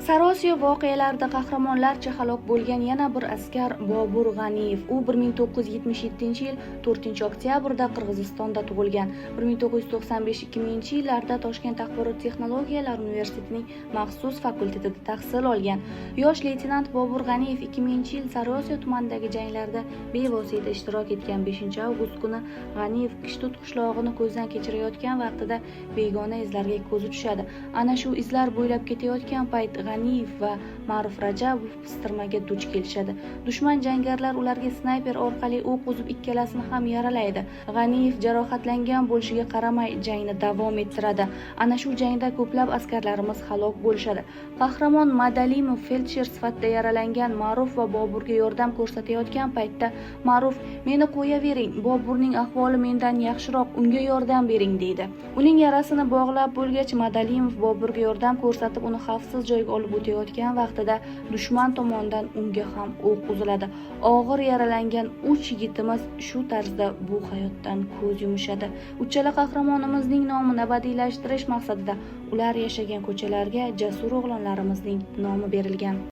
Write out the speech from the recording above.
Sariosiyo voqealarida qahramonlarcha halok bo'lgan yana bir askar Bobur G'aniyev. U 1977-yil 4-oktyabrda Qirg'izistonda tug'ilgan. 1995-2000-yillarda Toshkent axborot texnologiyalar universitetining maxsus fakultetida tahsil olgan. Yosh leytenant Bobur G'aniyev 2000-yil Sariosiyo tumanidagi janglarda bevosita ishtirok etgan. 5-avgust kuni G'aniyev Kishtut qishlog'ini ko'zdan kechirayotgan vaqtida begona izlarga ko'zi tushadi. Ana shu izlar bo'ylab ketayotgan payt G'aniyev va Ma'ruf Rajabov pistirmaga duch kelishadi. Dushman jangarilar ularga snayper orqali o'q uzib ikkalasini ham yaralaydi. G'aniyev jarohatlangan bo'lishiga qaramay jangni davom ettiradi. Ana shu jangda ko'plab askarlarimiz halok bo'lishadi. Qahramon Madalimov feldsher sifatida yaralangan Ma'ruf va Boburga yordam ko'rsatayotgan paytda Ma'ruf "Meni qo'yavering, Boburning ahvoli mendan yaxshiroq, unga yordam bering" deydi. Uning yarasini bog'lab bo'lgach, Madalimov Boburga yordam ko'rsatib, uni xavfsiz joyga olib o'tayotgan vaqtida dushman tomonidan unga ham o'q uziladi. Og'ir yaralangan 3 yigitimiz shu tarzda bu hayotdan ko'z yumishadi. Uchala qahramonimizning nomini abadiylashtirish maqsadida ular yashagan ko'chalarga jasur o'g'lonlarimizning nomi berilgan.